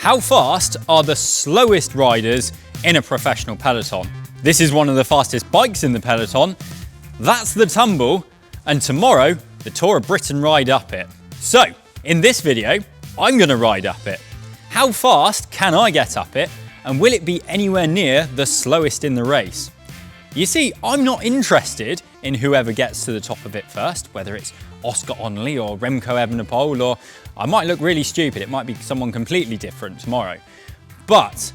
How fast are the slowest riders in a professional peloton? This is one of the fastest bikes in the peloton. That's the Tumble, and tomorrow, the Tour of Britain ride up it. So, in this video, I'm gonna ride up it. How fast can I get up it, and will it be anywhere near the slowest in the race? You see, I'm not interested in whoever gets to the top of it first, whether it's Oscar Onley or Remco Evenepoel, or I might look really stupid, it might be someone completely different tomorrow. But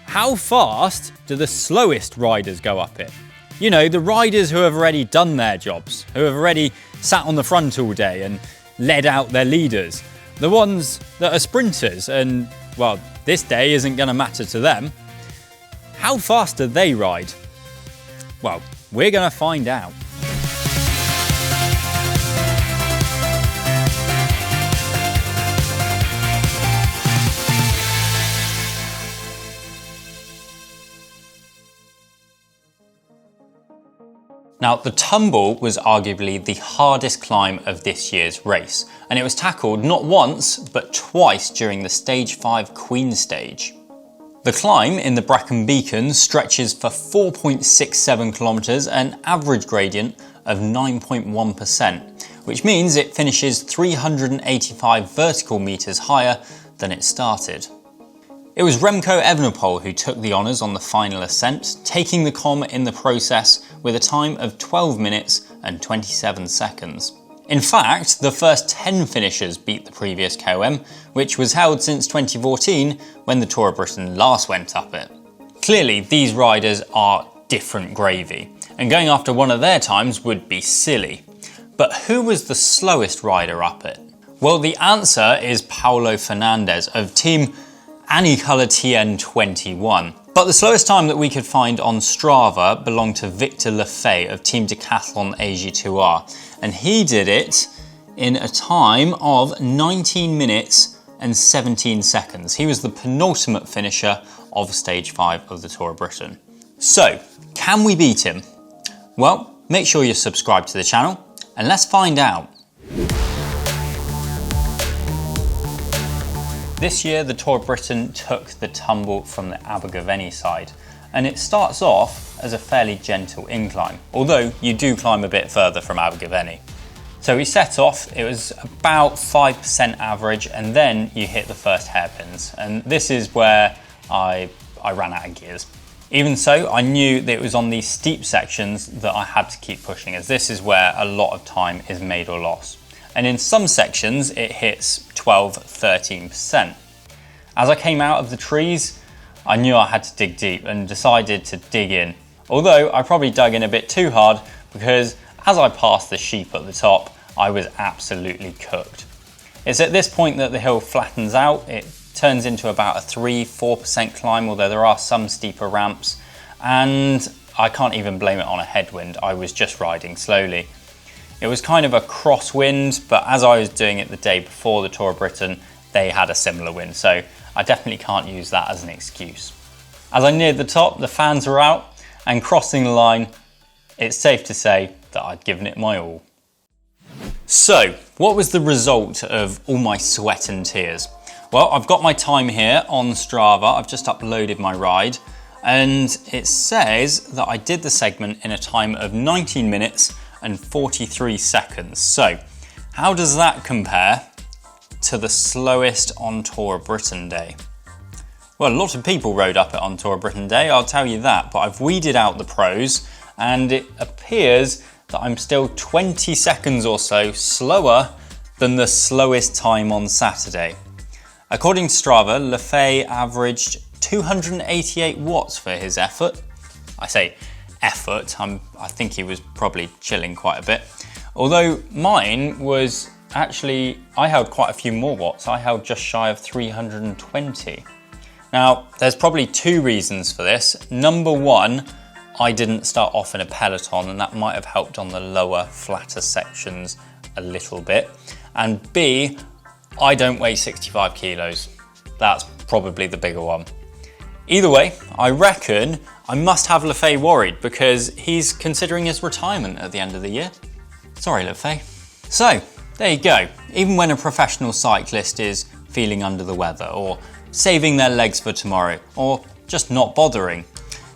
how fast do the slowest riders go up it? You know, the riders who have already done their jobs, who have already sat on the front all day and led out their leaders. The ones that are sprinters and, well, this day isn't going to matter to them. How fast do they ride? Well, we're going to find out. Now, the Tumble was arguably the hardest climb of this year's race, and it was tackled not once, but twice during the Stage 5 Queen stage. The climb in the Brecon Beacons stretches for 4.67 kilometres, an average gradient of 9.1%, which means it finishes 385 vertical metres higher than it started. It was Remco Evenepoel who took the honours on the final ascent, taking the com in the process with a time of 12 minutes and 27 seconds. In fact, the first 10 finishers beat the previous KOM, which was held since 2014 when the Tour of Britain last went up it. Clearly, these riders are different gravy, and going after one of their times would be silly. But who was the slowest rider up it? Well, the answer is Paulo Fernandes of Team Anicolor TN21. But the slowest time that we could find on Strava belonged to Victor Lefay of Team Decathlon AG2R, and he did it in a time of 19 minutes and 17 seconds. He was the penultimate finisher of Stage 5 of the Tour of Britain. So, can we beat him? Well, make sure you're subscribed to the channel, and let's find out. This year, the Tour of Britain took the Tumble from the Abergavenny side, and it starts off as a fairly gentle incline, although you do climb a bit further from Abergavenny. So we set off, it was about 5% average, and then you hit the first hairpins, and this is where I ran out of gears. Even so, I knew that it was on these steep sections that I had to keep pushing, as this is where a lot of time is made or lost. And in some sections it hits 12–13%. As I came out of the trees, I knew I had to dig deep and decided to dig in. Although I probably dug in a bit too hard, because as I passed the sheep at the top, I was absolutely cooked. It's at this point that the hill flattens out. It turns into about a 3–4% climb, although there are some steeper ramps, and I can't even blame it on a headwind. I was just riding slowly. It was kind of a crosswind, but as I was doing it the day before the Tour of Britain, they had a similar wind, so I definitely can't use that as an excuse. As I neared the top, the fans were out, and crossing the line, it's safe to say that I'd given it my all. So, what was the result of all my sweat and tears? Well, I've got my time here on Strava. I've just uploaded my ride, and it says that I did the segment in a time of 19 minutes and 43 seconds. So how does that compare to the slowest on Tour of Britain day? Well, a lot of people rode up it on Tour of Britain day, I'll tell you that, but I've weeded out the pros, and it appears that I'm still 20 seconds or so slower than the slowest time on Saturday. According to Strava, Lefay averaged 288 watts for his effort. I say effort, I think he was probably chilling quite a bit. Although mine was actually, I held quite a few more watts. I held just shy of 320. Now, there's probably two reasons for this. Number one, I didn't start off in a peloton, and that might have helped on the lower, flatter sections a little bit. And B, I don't weigh 65 kilos. That's probably the bigger one. Either way, I reckon I must have Lefay worried, because he's considering his retirement at the end of the year. Sorry, Lefay. So, there you go. Even when a professional cyclist is feeling under the weather or saving their legs for tomorrow, or just not bothering.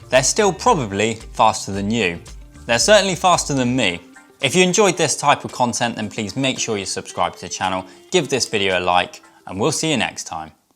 They're still probably faster than you. They're certainly faster than me. If you enjoyed this type of content, then please make sure you subscribe to the channel, give this video a like, and we'll see you next time.